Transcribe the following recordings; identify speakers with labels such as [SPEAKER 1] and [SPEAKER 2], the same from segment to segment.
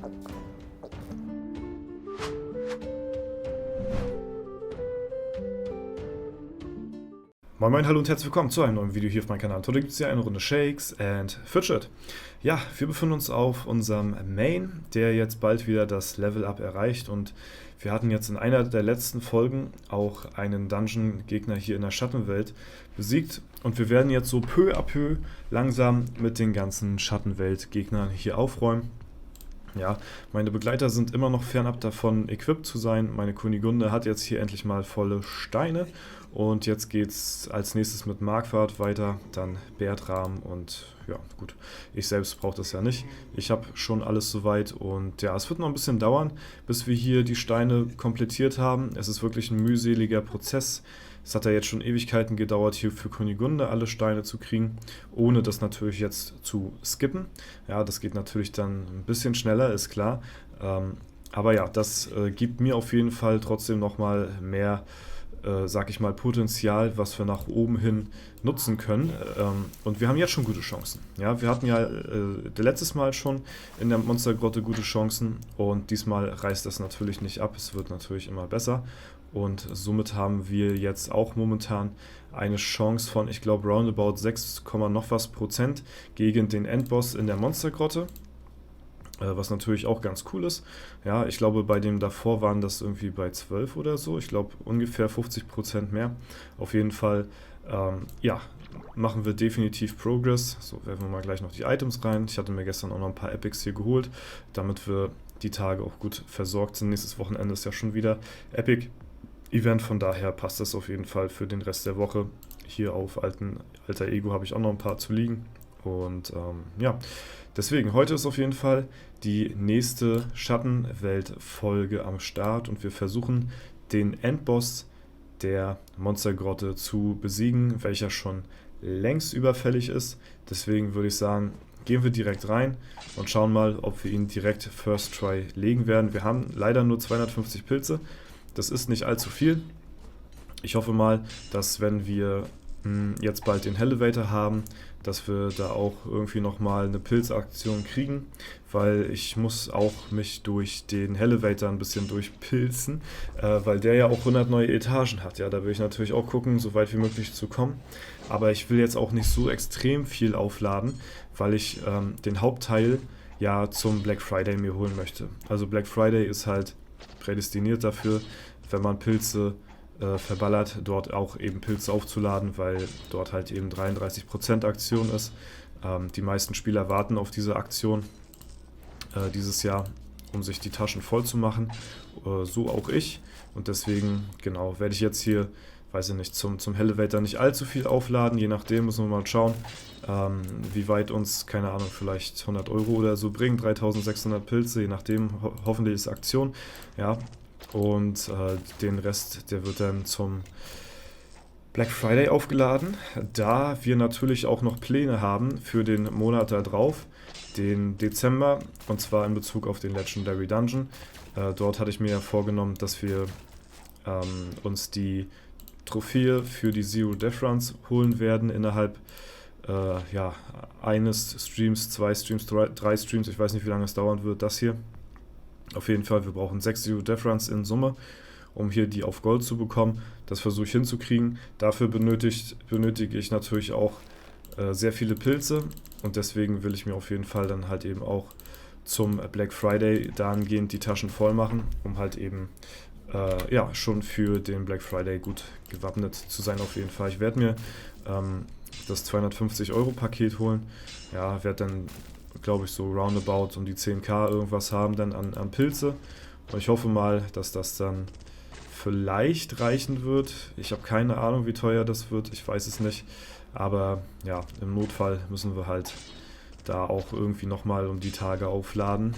[SPEAKER 1] Moin Moin, hallo und herzlich willkommen zu einem neuen Video hier auf meinem Kanal. Heute gibt es hier eine Runde Shakes and Fidget. Ja, wir befinden uns auf unserem Main, der jetzt bald wieder das Level Up erreicht, und wir hatten jetzt in einer der letzten Folgen auch einen Dungeon-Gegner hier in der Schattenwelt besiegt, und wir werden jetzt so peu à peu langsam mit den ganzen Schattenwelt-Gegnern hier aufräumen. Ja, meine Begleiter sind immer noch fernab davon, equipped zu sein. Meine Kunigunde hat jetzt hier endlich mal volle Steine. Und jetzt geht's als nächstes mit Marquardt weiter, dann Bertram und ja, gut, ich selbst brauche das ja nicht. Ich habe schon alles soweit, und ja, es wird noch ein bisschen dauern, bis wir hier die Steine komplettiert haben. Es ist wirklich ein mühseliger Prozess. Es hat ja jetzt schon Ewigkeiten gedauert, hier für Kunigunde alle Steine zu kriegen, ohne das natürlich jetzt zu skippen. Ja, das geht natürlich dann ein bisschen schneller, ist klar. Aber ja, das gibt mir auf jeden Fall trotzdem nochmal mehr, sag ich mal, Potenzial, was wir nach oben hin nutzen können. Und wir haben jetzt schon gute Chancen. Ja, wir hatten ja letztes Mal schon in der Monstergrotte gute Chancen, und diesmal reißt das natürlich nicht ab. Es wird natürlich immer besser. Und somit haben wir jetzt auch momentan eine Chance von, ich glaube, roundabout 6, noch was Prozent gegen den Endboss in der Monstergrotte. Was natürlich auch ganz cool ist. Ja, ich glaube, bei dem davor waren das irgendwie bei 12 oder so. Ich glaube, ungefähr 50% mehr. Auf jeden Fall, ja, machen wir definitiv Progress. So, werfen wir mal gleich noch die Items rein. Ich hatte mir gestern auch noch ein paar Epics hier geholt, damit wir die Tage auch gut versorgt sind. Nächstes Wochenende ist ja schon wieder Epic Event, von daher passt das auf jeden Fall für den Rest der Woche. Hier auf Alter Ego habe ich auch noch ein paar zu liegen. Und ja, deswegen, heute ist auf jeden Fall die nächste Schattenwelt-Folge am Start, und wir versuchen den Endboss der Monstergrotte zu besiegen, welcher schon längst überfällig ist. Deswegen würde ich sagen, gehen wir direkt rein und schauen mal, ob wir ihn direkt First Try legen werden. Wir haben leider nur 250 Pilze, das ist nicht allzu viel. Ich hoffe mal, dass wenn wir jetzt bald den Elevator haben, dass wir da auch irgendwie nochmal eine Pilzaktion kriegen, weil ich muss auch mich durch den Elevator ein bisschen durchpilzen, weil der ja auch 100 neue Etagen hat. Ja, da will ich natürlich auch gucken, so weit wie möglich zu kommen, aber ich will jetzt auch nicht so extrem viel aufladen, weil ich den Hauptteil ja zum Black Friday mir holen möchte. Also Black Friday ist halt prädestiniert dafür, wenn man Pilze verballert, dort auch eben Pilze aufzuladen, weil dort halt eben 33% Aktion ist. Die meisten Spieler warten auf diese Aktion dieses Jahr, um sich die Taschen voll zu machen. So auch ich. Und deswegen, genau, werde ich jetzt hier, weiß ich nicht, zum Elevator nicht allzu viel aufladen. Je nachdem müssen wir mal schauen, wie weit uns, keine Ahnung, vielleicht 100 € oder so bringen. 3600 Pilze, je nachdem, hoffentlich ist Aktion. Ja. Und den Rest, der wird dann zum Black Friday aufgeladen, da wir natürlich auch noch Pläne haben für den Monat da drauf, den Dezember, und zwar in Bezug auf den Legendary Dungeon. Dort hatte ich mir ja vorgenommen, dass wir uns die Trophäe für die Zero Death Runs holen werden innerhalb ja, eines Streams, 2 Streams, 3 Streams, ich weiß nicht, wie lange es dauern wird, das hier. Auf jeden Fall, wir brauchen 6 Zero Death Runs in Summe, um hier die auf Gold zu bekommen. Das versuche ich hinzukriegen. Dafür benötige ich natürlich auch sehr viele Pilze, und deswegen will ich mir auf jeden Fall dann halt eben auch zum Black Friday dahingehend die Taschen voll machen, um halt eben ja, schon für den Black Friday gut gewappnet zu sein auf jeden Fall. Ich werde mir das 250 € Paket holen. Ja, werde dann, glaube ich, so roundabout um die 10.000 irgendwas haben dann an Pilze. Und ich hoffe mal, dass das dann vielleicht reichen wird. Ich habe keine Ahnung, wie teuer das wird. Ich weiß es nicht. Aber ja, im Notfall müssen wir halt da auch irgendwie nochmal um die Tage aufladen.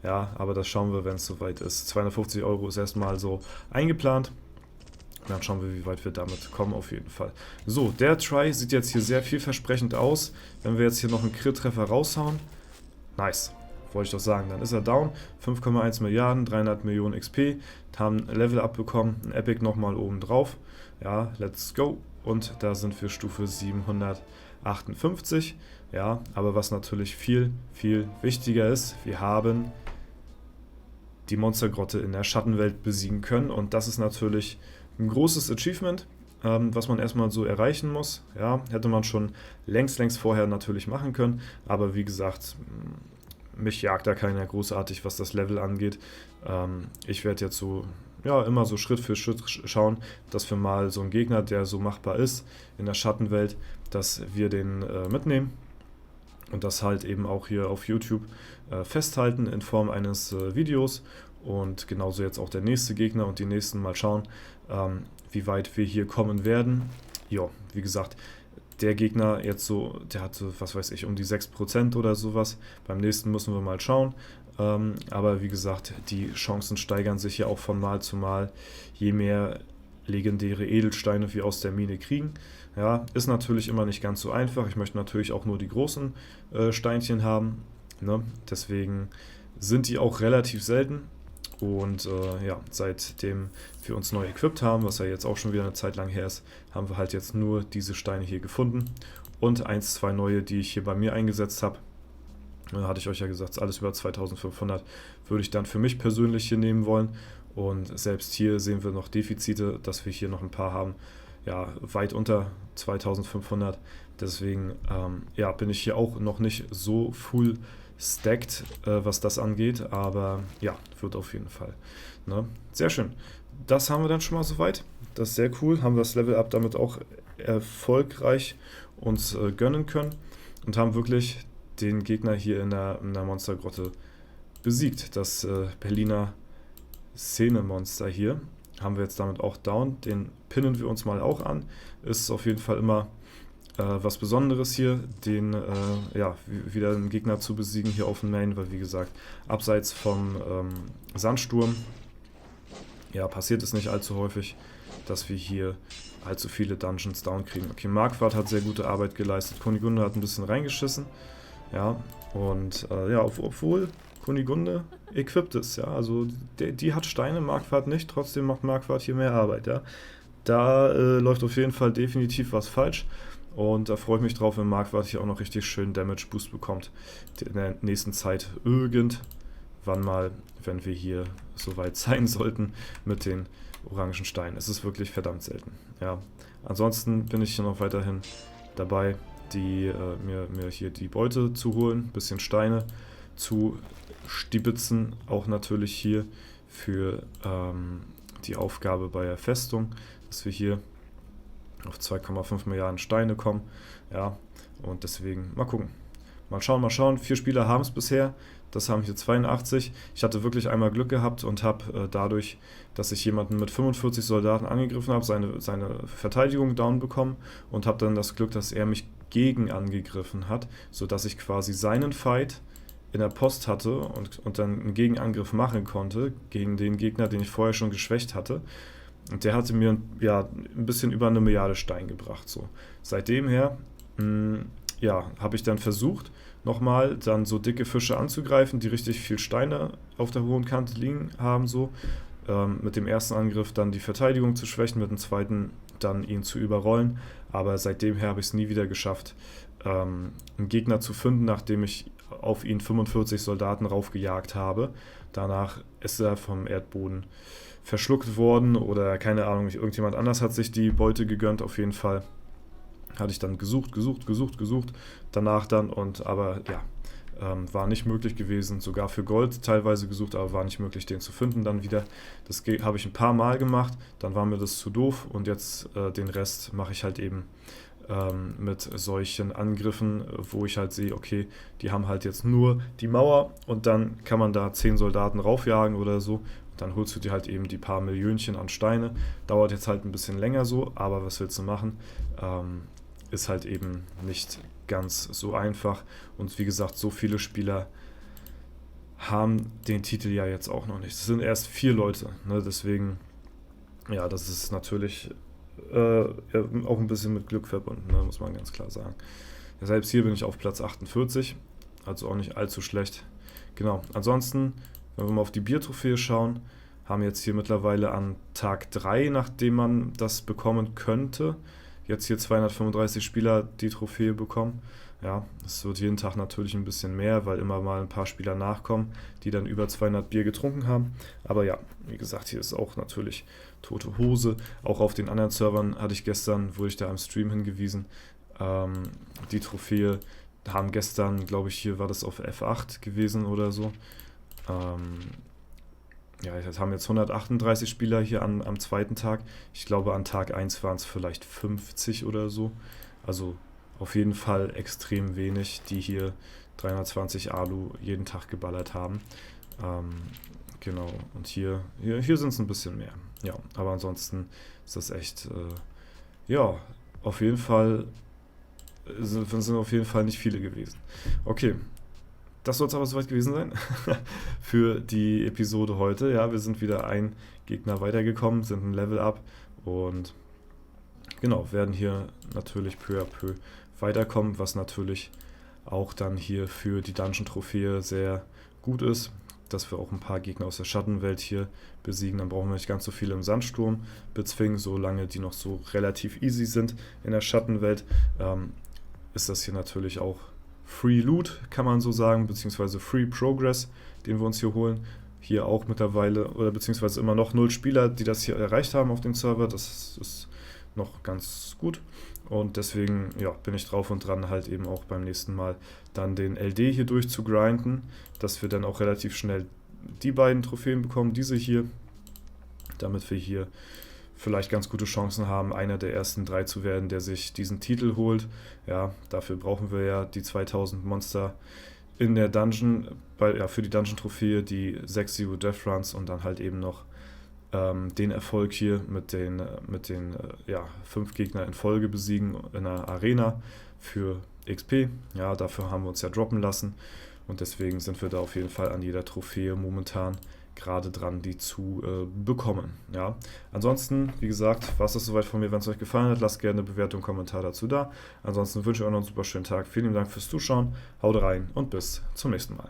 [SPEAKER 1] Ja, aber das schauen wir, wenn es soweit ist. 250 € ist erstmal so eingeplant. Dann schauen wir, wie weit wir damit kommen auf jeden Fall. So, der Try sieht jetzt hier sehr vielversprechend aus. Wenn wir jetzt hier noch einen Crit-Treffer raushauen. Nice. Wollte ich doch sagen. Dann ist er down. 5,1 Milliarden, 300 Millionen XP. Haben ein Level Up bekommen. Ein Epic nochmal oben drauf. Ja, let's go. Und da sind wir Stufe 758. Ja, aber was natürlich viel, viel wichtiger ist, wir haben die Monstergrotte in der Schattenwelt besiegen können. Und das ist natürlich ein großes Achievement, was man erstmal so erreichen muss. Ja, hätte man schon längst vorher natürlich machen können. Aber wie gesagt, mich jagt da keiner großartig, was das Level angeht. Ich werde jetzt so, ja, immer so Schritt für Schritt schauen, dass wir mal so einen Gegner, der so machbar ist in der Schattenwelt, dass wir den mitnehmen und das halt eben auch hier auf YouTube festhalten in Form eines Videos. Und genauso jetzt auch der nächste Gegner und die nächsten mal schauen, wie weit wir hier kommen werden. Ja, wie gesagt, der Gegner jetzt so, der hatte, was weiß ich, um die 6% oder sowas. Beim nächsten müssen wir mal schauen. Aber wie gesagt, die Chancen steigern sich ja auch von Mal zu Mal, je mehr legendäre Edelsteine wir aus der Mine kriegen. Ja, ist natürlich immer nicht ganz so einfach. Ich möchte natürlich auch nur die großen Steinchen haben. Ne? Deswegen sind die auch relativ selten. Und ja, seitdem wir uns neu equipped haben, was ja jetzt auch schon wieder eine Zeit lang her ist, haben wir halt jetzt nur diese Steine hier gefunden. Und 1, 2 neue, die ich hier bei mir eingesetzt habe. Da hatte ich euch ja gesagt, alles über 2500 würde ich dann für mich persönlich hier nehmen wollen. Und selbst hier sehen wir noch Defizite, dass wir hier noch ein paar haben, ja, weit unter 2500. Deswegen ja, bin ich hier auch noch nicht so full stacked, was das angeht. Aber ja, wird auf jeden Fall. Ne? Sehr schön. Das haben wir dann schon mal soweit. Das ist sehr cool. Haben wir das Level Up damit auch erfolgreich uns gönnen können. Und haben wirklich den Gegner hier in der Monstergrotte besiegt. Das Berliner Szenemonster hier haben wir jetzt damit auch down. Den pinnen wir uns mal auch an. Ist auf jeden Fall immer was Besonderes hier, den ja, wieder einen Gegner zu besiegen hier auf dem Main, weil wie gesagt, abseits vom Sandsturm, ja, passiert es nicht allzu häufig, dass wir hier allzu viele Dungeons down kriegen. Okay, Marquardt hat sehr gute Arbeit geleistet, Kunigunde hat ein bisschen reingeschissen, ja, und ja, obwohl Kunigunde equipped ist, ja, also die hat Steine, Marquardt nicht, trotzdem macht Marquardt hier mehr Arbeit, ja. Da läuft auf jeden Fall definitiv was falsch. Und da freue ich mich drauf, wenn Marquardt hier auch noch richtig schön Damage Boost bekommt. In der nächsten Zeit irgendwann mal, wenn wir hier soweit sein sollten mit den orangen Steinen. Es ist wirklich verdammt selten. Ja. Ansonsten bin ich hier noch weiterhin dabei, mir hier die Beute zu holen, ein bisschen Steine zu stibitzen. Auch natürlich hier für die Aufgabe bei der Festung, dass wir hier auf 2,5 Milliarden Steine kommen. Ja, und deswegen mal gucken. Mal schauen. 4 Spieler haben es bisher. Das haben hier 82. Ich hatte wirklich einmal Glück gehabt und habe dadurch, dass ich jemanden mit 45 Soldaten angegriffen habe, seine Verteidigung down bekommen und habe dann das Glück, dass er mich gegen angegriffen hat, sodass ich quasi seinen Fight in der Post hatte und dann einen Gegenangriff machen konnte gegen den Gegner, den ich vorher schon geschwächt hatte. Und der hatte mir ja ein bisschen über 1 Milliarde Stein gebracht. So. Seitdem her ja, habe ich dann versucht, nochmal dann so dicke Fische anzugreifen, die richtig viel Steine auf der hohen Kante liegen haben. So. Mit dem ersten Angriff dann die Verteidigung zu schwächen, mit dem zweiten dann ihn zu überrollen. Aber seitdem her habe ich es nie wieder geschafft, einen Gegner zu finden, nachdem ich auf ihn 45 Soldaten raufgejagt habe. Danach ist er vom Erdboden verschluckt worden oder keine Ahnung, irgendjemand anders hat sich die Beute gegönnt, auf jeden Fall. Hatte ich dann gesucht, danach dann aber ja, war nicht möglich gewesen, sogar für Gold teilweise gesucht, aber war nicht möglich, den zu finden dann wieder. Das habe ich ein paar Mal gemacht, dann war mir das zu doof und jetzt den Rest mache ich halt eben mit solchen Angriffen, wo ich halt sehe, okay, die haben halt jetzt nur die Mauer und dann kann man da 10 Soldaten raufjagen oder so. Dann holst du dir halt eben die paar Millionchen an Steine. Dauert jetzt halt ein bisschen länger so, aber was willst du machen? Ist halt eben nicht ganz so einfach. Und wie gesagt, so viele Spieler haben den Titel ja jetzt auch noch nicht. Es sind erst 4 Leute. Ne? Deswegen, ja, das ist natürlich auch ein bisschen mit Glück verbunden, ne? Muss man ganz klar sagen. Ja, selbst hier bin ich auf Platz 48, also auch nicht allzu schlecht. Genau, ansonsten, wenn wir mal auf die Biertrophäe schauen, haben jetzt hier mittlerweile an Tag 3, nachdem man das bekommen könnte, jetzt hier 235 Spieler die Trophäe bekommen. Ja, es wird jeden Tag natürlich ein bisschen mehr, weil immer mal ein paar Spieler nachkommen, die dann über 200 Bier getrunken haben. Aber ja, wie gesagt, hier ist auch natürlich tote Hose. Auch auf den anderen Servern wurde ich da im Stream hingewiesen. Die Trophäe haben gestern, glaube ich, hier war das auf F8 gewesen oder so. Ja, jetzt haben jetzt 138 Spieler hier am zweiten Tag. Ich glaube, an Tag 1 waren es vielleicht 50 oder so. Also auf jeden Fall extrem wenig, die hier 320 Alu jeden Tag geballert haben. Genau, und hier sind es ein bisschen mehr. Ja, aber ansonsten ist das echt, ja, auf jeden Fall sind auf jeden Fall nicht viele gewesen. Okay, das soll es aber soweit gewesen sein für die Episode heute. Ja, wir sind wieder ein Gegner weitergekommen, sind ein Level up und genau, werden hier natürlich peu à peu weiterkommen, was natürlich auch dann hier für die Dungeon-Trophäe sehr gut ist, dass wir auch ein paar Gegner aus der Schattenwelt hier besiegen. Dann brauchen wir nicht ganz so viele im Sandsturm bezwingen, solange die noch so relativ easy sind in der Schattenwelt. Ist das hier natürlich auch Free Loot, kann man so sagen, beziehungsweise Free Progress, den wir uns hier holen. Hier auch mittlerweile, oder beziehungsweise immer noch 0 Spieler, die das hier erreicht haben auf dem Server. Das ist noch ganz gut. Und deswegen ja, bin ich drauf und dran, halt eben auch beim nächsten Mal dann den LD hier durchzugrinden, dass wir dann auch relativ schnell die beiden Trophäen bekommen, diese hier, damit wir hier vielleicht ganz gute Chancen haben, einer der ersten 3 zu werden, der sich diesen Titel holt. Ja, dafür brauchen wir ja die 2000 Monster in der Dungeon, für die Dungeon-Trophäe, die 6 Zero Death Runs und dann halt eben noch den Erfolg hier mit den 5 Gegner in Folge besiegen in der Arena für XP. Ja, dafür haben wir uns ja droppen lassen und deswegen sind wir da auf jeden Fall an jeder Trophäe momentan gerade dran, die zu bekommen. Ja. Ansonsten, wie gesagt, war es das soweit von mir. Wenn es euch gefallen hat, lasst gerne eine Bewertung, Kommentar dazu da. Ansonsten wünsche ich euch noch einen super schönen Tag. Vielen Dank fürs Zuschauen. Haut rein und bis zum nächsten Mal.